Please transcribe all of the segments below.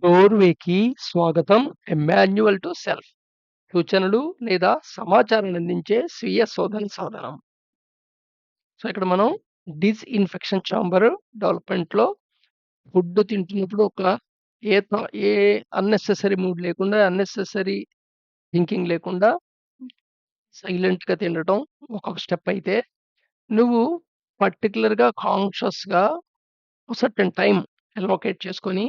డోర్‌వేకి స్వాగతం. A manual to self. సూచనలు లేదా సమాచారాన్ని అందించే స్వీయ శోధన సాధనం. సో, ఇక్కడ మనం డిస్‌ఇన్ఫెక్షన్ చాంబర్ డెవలప్‌మెంట్‌లో ఫుడ్ తింటున్నప్పుడు ఏ థా ఏ అన్నెసెసరీ మూడ్ లేకుండా, అన్నెసెసరీ థింకింగ్ లేకుండా సైలెంట్‌గా తినటం ఒక స్టెప్ అయితే, నువ్వు పర్టిక్యులర్‌గా కాన్షియస్‌గా సర్టెన్ టైమ్ అలొకేట్ చేసుకొని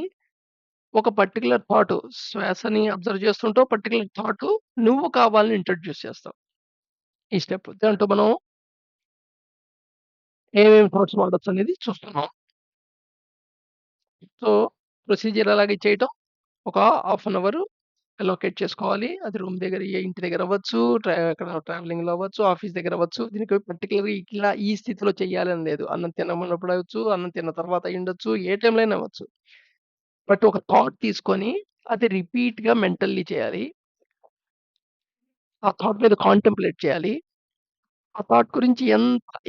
ఒక పర్టిక్యులర్ థాట్ శ్వాసని అబ్జర్వ్ చేస్తుంటావు. పర్టిక్యులర్ థాట్ నువ్వు కావాలని ఇంట్రొడ్యూస్ చేస్తావు. ఈ స్టెప్. దాంట్లో మనం ఏమేమి థాట్స్ వాడొచ్చనేది చూస్తున్నాం. సో, ప్రొసీజర్ ఎలాగ చేయటం, ఒక హాఫ్ అన్ అవర్ అలొకేట్ చేసుకోవాలి. అది రూమ్ దగ్గర ఇంటి దగ్గర అవ్వచ్చు, ఎక్కడ ట్రావెలింగ్‌లో అవ్వచ్చు, ఆఫీస్ దగ్గర అవ్వచ్చు. దీనికి పర్టిక్యులర్‌గా ఇలా ఈ స్థితిలో చేయాలని లేదు. అన్నం తినమన్నప్పుడు అవ్వచ్చు, అన్నం తిన్న తర్వాత అయ్యుండొచ్చు, ఏ టైంలో అయినా అవ్వచ్చు. బట్ ఒక థాట్ తీసుకొని అది రిపీట్‌గా మెంటల్లీ చేయాలి. ఆ థాట్ మీద కాంటెంప్లేట్ చేయాలి. ఆ థాట్ గురించి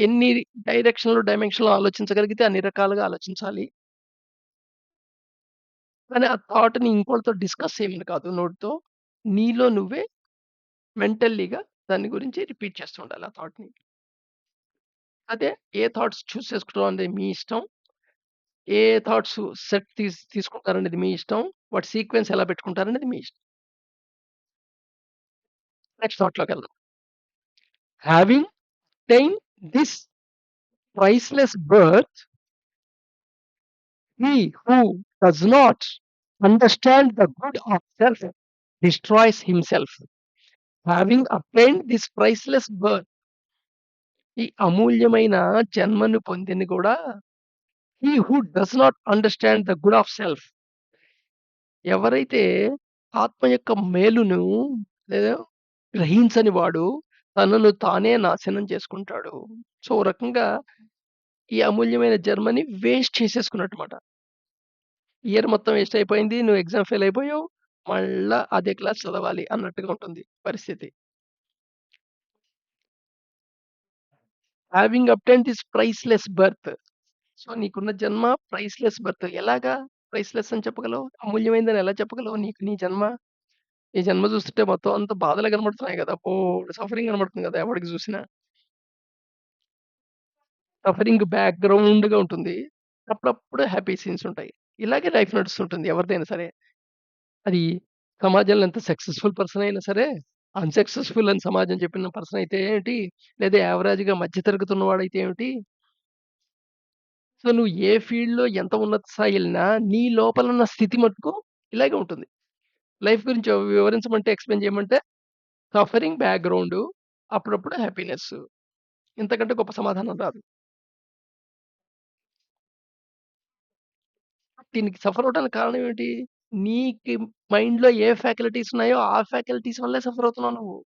ఎన్ని డైమెన్షన్‌లో ఆలోచించగలిగితే అన్ని రకాలుగా ఆలోచించాలి. కానీ ఆ థాట్‌ని ఇంకోళ్ళతో డిస్కస్ చేయమని కాదు నోటితో. నీలో నువ్వే మెంటల్లీగా దాని గురించి రిపీట్ చేస్తూ ఉండాలి ఆ థాట్‌ని. అదే ఏ థాట్స్ చూస్ చేసుకోవడం అనేది మీ ఇష్టం. ఏ థాట్స్ సెట్ తీసుకుంటారనేది మీ ఇష్టం. వాటి సీక్వెన్స్ ఎలా పెట్టుకుంటారనేది మీ ఇష్టం. నెక్స్ట్ థాట్‌లోకెళ్దాం. Having attained this priceless birth, he who does not understand the good of self destroys himself. Having obtained this priceless birth, ఈ అమూల్యమైన జన్మను పొందింది కూడా he who does not understand the good of self, ఎవరైతే ఆత్మ యొక్క మేలును లేదా గ్రహించని వాడు తనను తానే నాశనం చేసుకుంటాడు. సో, ఓ రకంగా ఈ అమూల్యమైన జన్మని వేస్ట్ చేసేసుకున్నట్టుమాట. ఇయర్ మొత్తం వేస్ట్ అయిపోయింది. నువ్వు ఎగ్జామ్ ఫెయిల్ అయిపోయావు. మళ్ళా అదే క్లాస్ చదవాలి అన్నట్టుగా ఉంటుంది పరిస్థితి. Having obtained this priceless birth. So, నీకున్న జన్మ ప్రైస్‌లెస్ బర్త్. ఎలాగా ప్రైస్‌లెస్ అని చెప్పగలవు? అమూల్యమైనదని ఎలా చెప్పగలవు? నీకు నీ జన్మ. ఈ జన్మ చూస్తుంటే మొత్తం అంతా బాధలే కనబడుతున్నాయి గదా! బోలెడు సఫరింగ్ కనబడుతుంది గదా! ఎవడికి చూసినా. సఫరింగ్ బ్యాక్‌గ్రౌండ్‌గా ఉంటుంది. అప్పుడప్పుడు హ్యాపీ సీన్స్ ఉంటాయి. ఇలాగే లైఫ్ నడుస్తుంటుంది ఎవరిదైనా సరే. అది సమాజంలో ఎంత సక్సెస్‌ఫుల్ పర్సన్ అయినా సరే, అన్‌సక్సెస్‌ఫుల్ అని సమాజం చెప్పిన పర్సన్ అయితే ఏంటి, లేదా యావరేజ్‌గా మధ్య తరగతి ఉన్నవాడైతే ఏమిటి, సో, నువ్వు ఏ ఫీల్డ్‌లో ఎంత ఉన్నత స్థాయి ఎళ్ళినా, నీ లోపలున్న స్థితి మట్టుకు ఇలాగే ఉంటుంది. లైఫ్ గురించి వివరించమంటే, ఎక్స్‌ప్లెయిన్ చేయమంటే, సఫరింగ్ బ్యాక్‌గ్రౌండు, అప్పుడప్పుడు హ్యాపీనెస్సు. ఇంతకంటే గొప్ప సమాధానం రాదు. దీనికి సఫర్ అవ్వడానికి కారణం ఏమిటి? నీకి మైండ్‌లో ఏ ఫ్యాకల్టీస్ ఉన్నాయో, ఆ ఫ్యాకల్టీస్ వల్లే సఫర్ అవుతున్నావు నువ్వు.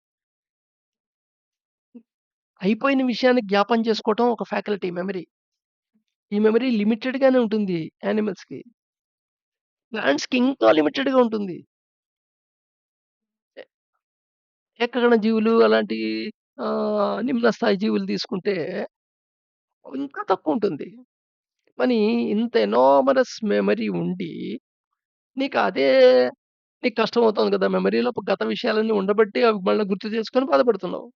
అయిపోయిన విషయాన్ని జ్ఞాపం చేసుకోవటం ఒక ఫ్యాకల్టీ మెమరీ. ఈ మెమరీ లిమిటెడ్‌గానే ఉంటుంది యానిమల్స్‌కి. ప్లాంట్స్‌కి ఇంకా లిమిటెడ్‌గా ఉంటుంది. ఎ ఏకగణ జీవులు అలాంటి నిమ్న స్థాయి జీవులు తీసుకుంటే ఇంకా తక్కువుంటుంది. కానీ ఇంత ఎనార్మరస్ మెమరీ ఉండి, నీకు అదే నీకు కష్టమవుతుంది కదా! మెమరీలో గత విషయాలన్నీ ఉండబట్టి అవి మళ్ళా గుర్తు చేసుకొని బాధపడుతున్నావు.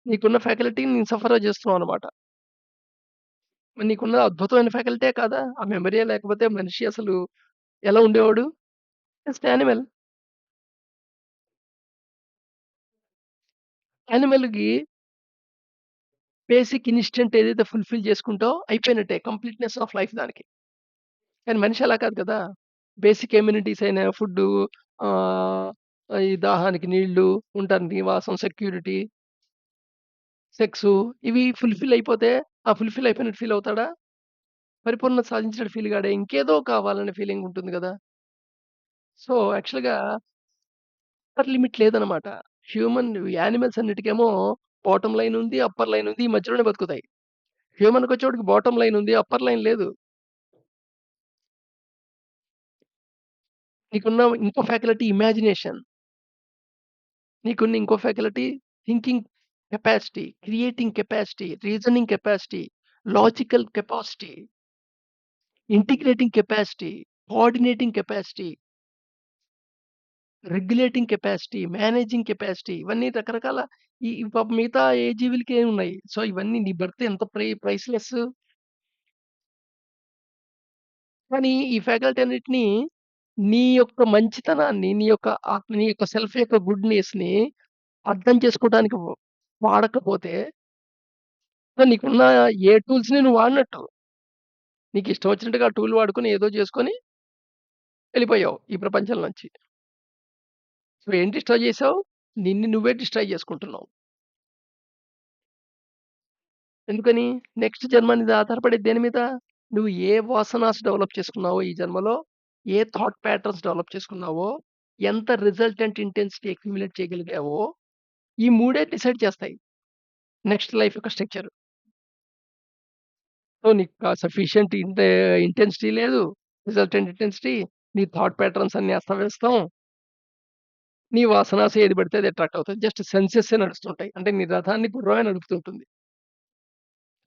నీకున్న ఫ్యాకల్టీని నేను సఫర్ చేస్తున్నావనమాట. మరి నీకున్న అద్భుతమైన ఫ్యాకల్టీయే కాదా! ఆ మెమరీయే లేకపోతే మనిషి అసలు ఎలా ఉండేవాడు? Just animal. యానిమల్‌కి బేసిక్ ఇన్‌స్టింక్ట్ ఏదైతే ఫుల్‌ఫిల్ చేసుకుంటావో అయిపోయినట్టే. కంప్లీట్‌నెస్ ఆఫ్ లైఫ్ దానికి. కానీ మనిషి అలా కాదు కదా! బేసిక్ ఎమ్యూనిటీస్ అయిన ఫుడ్డు, ఆహ్, ఈ దాహానికి నీళ్ళు, ఉండటానికి నివాసం, సెక్యూరిటీ, సెక్సు ఇవి ఫుల్‌ఫిల్ అయిపోతే, ఆ ఫుల్‌ఫిల్ అయిపోయినట్టు ఫీల్ అవుతాడా? పరిపూర్ణత సాధించినట్టు ఫీల్ కాడే. ఇంకేదో కావాలనే ఫీలింగ్ ఉంటుంది గదా! సో, యాక్చువల్‌గా అప్పర్ లిమిట్ లేదనమాట. యానిమల్స్ అన్నిటికేమో బాటమ్ లైన్ ఉంది, అప్పర్ లైన్ ఉంది. ఈ మధ్యలోనే బతుకుతాయి. హ్యూమన్‌కొచ్చేటప్పటికి బాటమ్ లైన్ ఉంది. అప్పర్ లైన్ లేదు. నీకున్న ఇంకో ఫ్యాకల్టీ ఇమాజినేషన్. నీకున్న ఇంకో faculty thinking capacity, creating capacity, reasoning capacity, logical capacity. Integrating capacity, coordinating capacity, regulating capacity, managing capacity ఇవన్నీ రకరకాల ఈ పాపం మిగతా ఏ జీవులకి ఏమున్నాయి. సో, ఇవన్నీ నీ బర్త్ ఎంత ప్రైస్‌లెస్. కానీ ఈ ఫ్యాకల్టీ అన్నిటిని నీ యొక్క మంచితనాన్ని, నీ యొక్క సెల్ఫ్ యొక్క గుడ్‌నెస్‌ని అర్థం చేసుకోవడానికి వాడకపోతే సో, నీకున్న ఏ టూల్స్‌ని నువ్వు వాడినట్టు. నీకిష్టం వచ్చినట్టుగా ఆ టూల్ వాడుకొని ఏదో చేసుకొని వెళ్ళిపోయావు ఈ ప్రపంచం నుంచి. సో, ఏం డిస్ట్రాయ్ చేసావు? నిన్ను నువ్వే డిస్ట్రాయ్ చేసుకుంటున్నావు. ఎందుకని? నెక్స్ట్ జన్మ అనేది ఆధారపడేది దేని మీద? నువ్వు ఏ వాసనాస్ డెవలప్ చేసుకున్నావో ఈ జన్మలో, ఏ థాట్ ప్యాటర్న్స్ డెవలప్ చేసుకున్నావో, ఎంత రిజల్టెంట్ ఇంటెన్సిటీ అక్యుములేట్ చేయగలిగావో, ఈ మూడే డిసైడ్ చేస్తాయి నెక్స్ట్ లైఫ్ యొక్క స్ట్రక్చర్. సో, నీకు సఫిషియంట్ ఇంటెన్సిటీ లేదు. రిజల్టెంట్ ఇంటెన్సిటీ, నీ థాట్ ప్యాటర్న్స్ అన్నీ అస్తవ్యస్తం. నీ వాసనాస్ ఏది పడితే అది అట్రాక్ట్ అవుతది. జస్ట్ సెన్సెస్సే నడుస్తుంటాయి. అంటే నీ రథాన్ని గుర్రమే నడుపుతుంటుంది.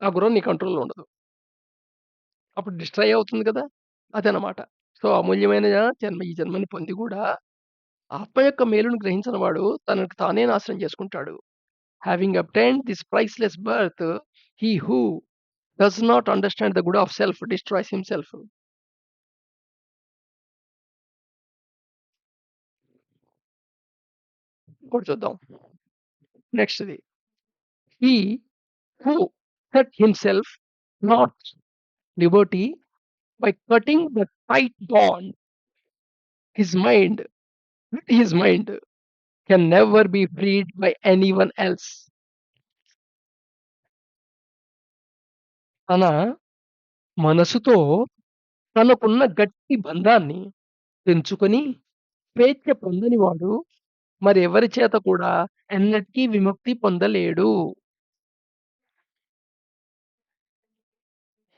ఆ గుర్రం నీ కంట్రోల్‌లో ఉండదు. అప్పుడు డిస్ట్రాయ్ అవుతుంది కదా! అదనమాట. సో, అమూల్యమైన ఈ జన్మని పొంది గూడా ఆత్మ యొక్క మేలును గ్రహించని వాడు తనకు తానే నాశనం చేసుకుంటాడు. Having obtained this priceless birth, he who does not understand the good of self destroys himself. ఇంకోటి చూద్దాం. నెక్స్ట్‌ది. హి who set himself not liberty by cutting the tight bond his mind his mind can never be freed by anyone else. తన మనసుతో తనకున్న గట్టి బంధాన్ని తెంచుకొని స్వేచ్ఛ పొందనివాడు మరెవరి చేత కూడా ఎన్నటికీ విముక్తి పొందలేడు.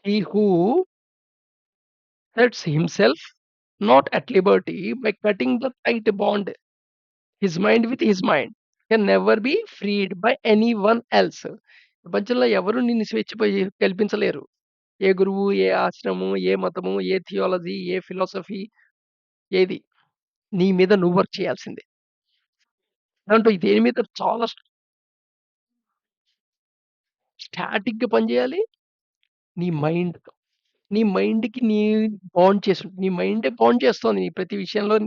He who sets himself not at liberty by cutting the tight bond his mind with his mind can never be freed by anyone else. ప్రపంచంలో ఎవరు నిన్ను కల్పించలేరు. ఏ గురువు, ఏ ఆశ్రమం, ఏ మతము, ఏ థియాలజీ, ఏ ఫిలాసఫీ ఏది. నీ మీద నువ్వు వర్క్ చేయాల్సిందే. దాంట్లో దేని మీద చాలా స్టాటిక్‌గా పనిచేయాలి. నీ మైండ్. నీ మైండ్‌కి నీ మైండే బాండ్ చేస్తోంది. నీ ప్రతి విషయంలో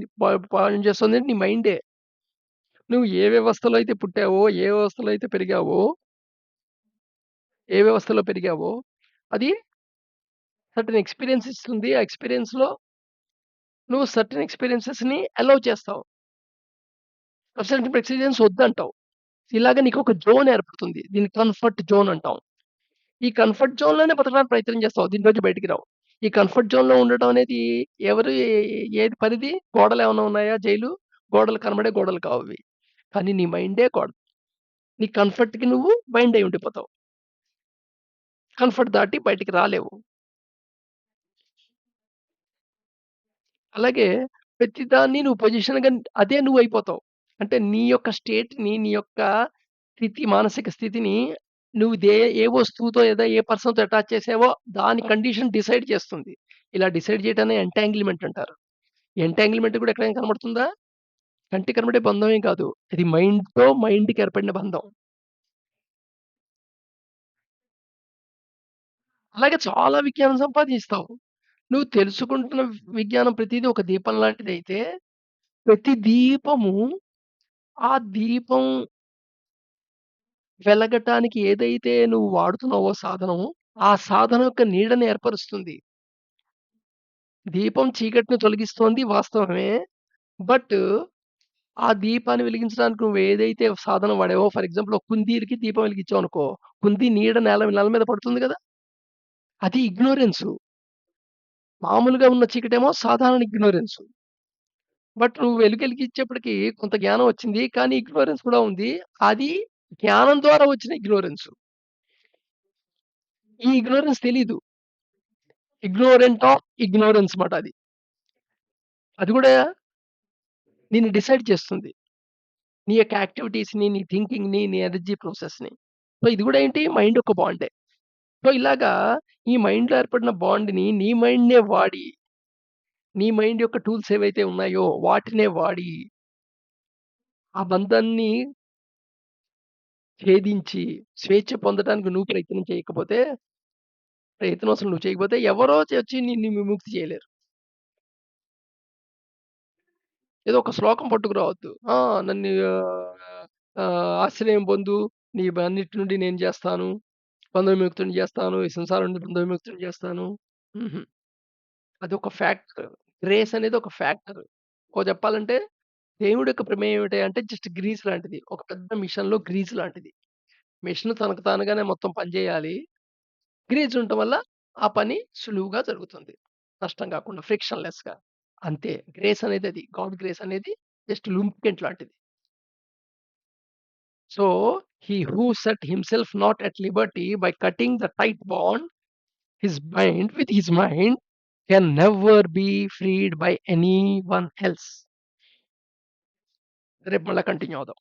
బాండ్ చేస్తుంది నీ మైండే. నువ్వు ఏ వ్యవస్థలో అయితే పుట్టావో, ఏ వ్యవస్థలో అయితే పెరిగావో, ఏ వ్యవస్థలో పెరిగావో అది సర్టెన్ ఎక్స్‌పీరియన్స్ ఇస్తుంది. ఆ ఎక్స్‌పీరియన్స్‌లో నువ్వు సర్టెన్ ఎక్స్‌పీరియన్సెస్‌ని అలౌ చేస్తావు. సర్టెన్ ఎక్స్‌పీరియన్స్ వద్దంటావు. ఇలాగ నీకొక జోన్ ఏర్పడుతుంది. దీన్ని కంఫర్ట్ జోన్ అంటాం. ఈ కంఫర్ట్ జోన్‌లోనే బతకడానికి ప్రయత్నం చేస్తావు. దీంట్లోంచి బయటికి రావు. ఈ కంఫర్ట్ జోన్‌లో ఉండటం అనేది ఎవరు ఏది పరిధి? గోడలేమన్నా ఉన్నాయా జైలు? గోడలు కనబడే గోడలు కావవి. కానీ నీ మైండే గోడ. నీ కంఫర్ట్‌కి నువ్వు బైండ్ అయ్యి ఉండిపోతావు. కంఫర్ట్ దాటి బయటికి రాలేవు. అలాగే ప్రతిదాన్ని నువ్వు పొజిషన్‌గా అదే నువ్వయిపోతావు. అంటే నీ యొక్క స్టేట్‌ని, నీ యొక్క మానసిక స్థితిని నువ్వు ఏ వస్తువుతో లేదా ఏ పర్సన్‌తో అటాచ్ చేసావో దాని కండిషన్ డిసైడ్ చేస్తుంది. ఇలా డిసైడ్ చేయటాన్ని ఎంటాంగిల్‌మెంట్ అంటారు. ఎంటాంగిల్‌మెంట్ కూడా ఎక్కడైనా కనబడుతుందా? కంటికి కనబడే బంధమేం కాదు. ఇది మైండ్‌కి ఏర్పడిన బంధం. అలాగే చాలా విజ్ఞానం సంపాదిస్తావు. నువ్వు తెలుసుకుంటున్న విజ్ఞానం ప్రతీదీ ఒక దీపం లాంటిదైతే, ప్రతి దీపము ఆ దీపం వెలగటానికి ఏదైతే నువ్వు వాడుతున్నావో సాధనం, ఆ సాధనం యొక్క నీడని ఏర్పరుస్తుంది. దీపం చీకటిని తొలగిస్తోంది వాస్తవమే. బట్ ఆ దీపాన్ని వెలిగించడానికి నువ్వు ఏదైతే సాధనం వాడావో ఫర్ ఎగ్జాంపుల్ ఒక కుందీలకి దీపం వెలిగించావనుకో, కుంది నీడ నేల మీద పడుతుంది గదా! అది ఇగ్నోరెన్సు. మామూలుగా ఉన్న చీకటేమో సాధారణ ఇగ్నోరెన్సు. బట్ నువ్వు వెలుగెలిగించేప్పటికి కొంత జ్ఞానం వచ్చింది. కానీ ఇగ్నోరెన్స్ కూడా ఉంది. అది జ్ఞానం ద్వారా వచ్చిన ఇగ్నోరెన్సు. ఈ ఇగ్నోరెన్స్ తెలీదు. ఇగ్నోరెంట్ ఆఫ్ ఇగ్నోరెన్స్ మాట అది. అది గూడా నిన్ను డిసైడ్ చేస్తుంది. నీ యొక్క యాక్టివిటీస్‌ని, నీ థింకింగ్‌ని, నీ ఎనర్జీ ప్రాసెస్‌ని. సో, ఇది గూడా ఏంటి మైండ్ ఒక బాండే. సో, ఇలాగా ఈ మైండ్‌లో ఏర్పడిన బాండ్‌ని నీ మైండ్‌నే వాడి, నీ మైండ్ యొక్క టూల్స్ ఏవైతే ఉన్నాయో వాటినే వాడి, ఆ బంధాన్ని ఛేదించి స్వేచ్ఛ పొందటానికి నువ్వు ప్రయత్నం చేయకపోతే, ప్రయత్నం అసలు నువ్వు చేయకపోతే ఎవరో వచ్చి నిన్ను విముక్తి చేయలేరు. ఏదో ఒక శ్లోకం పట్టుకురావద్దు. నన్ను ఆశ్రయం పొందు, నీ అన్నిటి నుండి నేను చేస్తాను. బంధ విముక్తుడిని చేస్తాను. ఈ సంసారం నుండి బంధ విముక్తుడిని చేస్తాను. హుహు. అదొక ఫ్యాక్టర్. గ్రేస్ అనేది ఒక ఫ్యాక్టర్. చెప్పాలంటే దేవుడి యొక్క ప్రమేయం ఏమిటి అంటే జస్ట్ గ్రీస్ లాంటిది. ఒక పెద్ద మిషన్‌లో గ్రీస్ లాంటిది. మెషిన్ తనకు తానుగానే మొత్తం పని చేయాలి. గ్రీస్ ఉండటం వల్ల ఆ పని సులువుగా జరుగుతుంది. నష్టం కాకుండా ఫ్రిక్షన్‌లెస్‌గా. అంతే. గ్రేస్ అనేది అది. గాడ్ గ్రేస్ అనేది జస్ట్ లుంబ్‌కెంట్ లాంటిది. So, he who set himself not at liberty by cutting the tight bond, his mind with his mind, can never be freed by anyone else. రేపు మళ్ళా కంటిన్యూ అవుదాం.